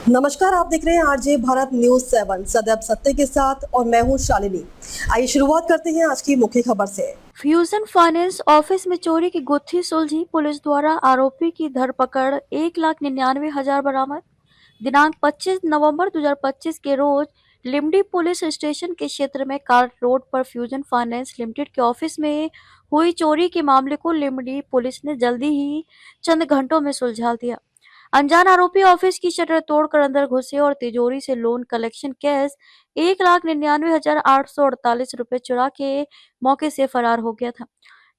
नमस्कार, आप देख रहे हैं आरजे भारत न्यूज 7 सदैव सत्य के साथ और मैं हूं शालिनी। आइए शुरुआत करते हैं आज की मुख्य खबर से। फ्यूजन फाइनेंस ऑफिस में चोरी की गुत्थी सुलझी, पुलिस द्वारा आरोपी की धरपकड़, 1,99,000 बरामद। दिनांक 25 नवंबर 2025 के रोज लिमडी पुलिस स्टेशन के क्षेत्र में कार्ट रोड पर फ्यूजन फाइनेंस लिमिटेड के ऑफिस में हुई चोरी के मामले को लिमडी पुलिस ने जल्दी ही चंद घंटों में सुलझा दिया। अनजान आरोपी ऑफिस की शटर तोड़कर अंदर घुसे और तिजोरी से लोन कलेक्शन कैश 1,99,848 रुपए चुरा के मौके से फरार हो गया था।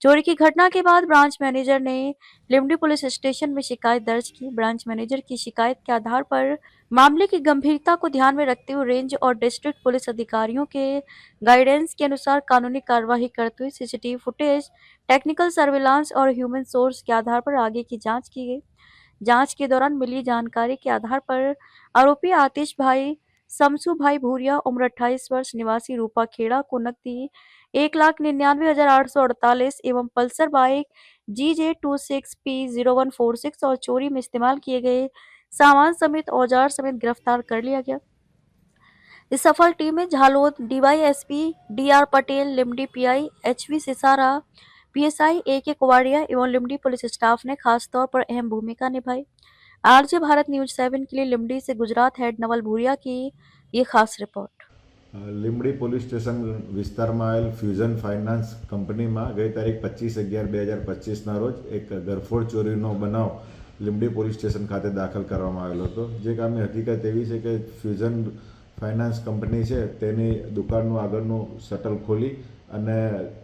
चोरी की घटना के बाद ब्रांच मैनेजर ने लिमडी पुलिस स्टेशन में शिकायत दर्ज की। ब्रांच मैनेजर की शिकायत के आधार पर मामले की गंभीरता को ध्यान में रखते हुए रेंज और डिस्ट्रिक्ट पुलिस अधिकारियों के गाइडेंस के अनुसार कानूनी कार्यवाही करते हुए सीसीटीवी फुटेज, टेक्निकल सर्विलांस और ह्यूमन सोर्स के आधार पर आगे की जांच की गई। जांच के दौरान मिली जानकारी के आधार पर आरोपी आतिश भाई समसू भाई भूरिया उम्र 28 वर्ष निवासी रूपा खेड़ा को नकदी 1,99,848 एवं पल्सर बाइक GJ26P0146 और चोरी में इस्तेमाल किए गए सामान समेत औजार समेत गिरफ्तार कर लिया गया। इस सफल टीम में Jhalod DYSP DR Patel, Limdi PI HV सिसारा, PSI AK कुवाड़िया एवं लिमडी पुलिस स्टाफ ने खास तौर पर अहम भूमिका निभाई। आरजे भारत न्यूज 7 के लिए लिमडी से गुजरात हेड नवल भूरिया की ये खास रिपोर्ट। લીંબડી પોલીસ સ્ટેશન વિસ્તારમાં આવેલ ફ્યુઝન ફાઇનાન્સ કંપનીમાં ગઈ તારીખ 25/11/2025ના રોજ એક ગરફોડ ચોરીનો બનાવ લીંબડી પોલીસ સ્ટેશન ખાતે દાખલ કરવામાં આવેલો હતો। જે કામની હકીકત એવી છે કે ફ્યુઝન ફાઇનાન્સ કંપની છે તેની દુકાનનું આગળનું શટર ખોલી અને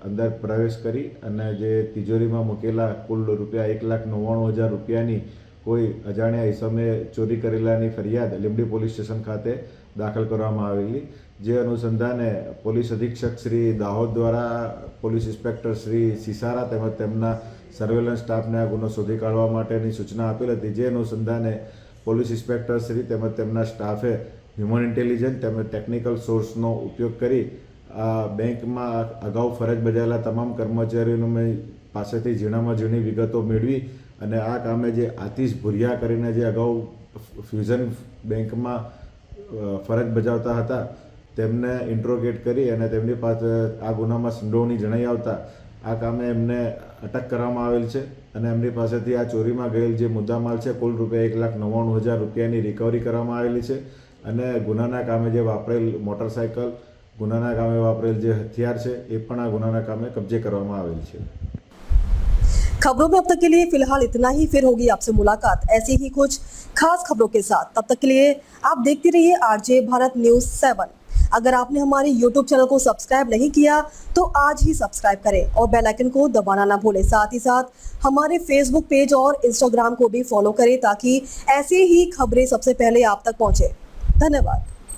અંદર પ્રવેશ કરી અને જે તિજોરીમાં મૂકેલા કુલ રૂપિયા 1,99,000 રૂપિયાની કોઈ અજાણ્યા ઈસમે ચોરી કરેલાની ફરિયાદ લીંબડી પોલીસ સ્ટેશન ખાતે દાખલ કરવામાં આવેલી। જે અનુસંધાને પોલીસ અધિક્ષક શ્રી દાહોદ દ્વારા પોલીસ ઇન્સ્પેક્ટર શ્રી સિસારા તેમજ તેમના સર્વેલન્સ સ્ટાફને આ ગુનો શોધી કાઢવા માટેની સૂચના આપેલ હતી। જે અનુસંધાને પોલીસ ઇન્સ્પેક્ટર શ્રી તેમજ તેમના સ્ટાફે હ્યુમન ઇન્ટેલિજન્સ તેમજ ટેકનિકલ સોર્સનો ઉપયોગ કરી આ બેંકમાં અગાઉ ફરજ બજાવેલા તમામ કર્મચારીઓની પાસેથી ઝીણામાં ઝીણી વિગતો મેળવી અને આ કામે જે આતિશ ભુરિયા કરીને જે અગાઉ ફ્યુઝન બેંકમાં ફરજ બજાવતા હતા તેમને ઇન્ટ્રોગેટ કરી અને તેમની પાસે આ ગુનામાં સંડોવણી જણાઈ આવતા આ કામે એમને અટક કરવામાં આવેલ છે અને એમની પાસેથી આ ચોરીમાં ગયેલ જે મુદ્દામાલ છે કુલ રૂપિયા 1,99,000 રૂપિયાની રિકવરી કરવામાં આવેલી છે અને ગુનાના કામે જે વાપરેલ મોટરસાઇકલ, ગુનાના કામે વાપરેલ જે હથિયાર છે એ પણ આ ગુનાના કામે કબજે કરવામાં આવેલ છે। खबरों में अब तक के लिए फिलहाल इतना ही। फिर होगी आपसे मुलाकात ऐसी ही कुछ खास खबरों के साथ। तब तक के लिए आप देखते रहिए आरजे भारत न्यूज 7। अगर आपने हमारे YouTube चैनल को सब्सक्राइब नहीं किया तो आज ही सब्सक्राइब करें और बेल आइकन को दबाना ना भूलें। साथ ही साथ हमारे Facebook पेज और Instagram को भी फॉलो करें ताकि ऐसी ही खबरें सबसे पहले आप तक पहुंचे। धन्यवाद।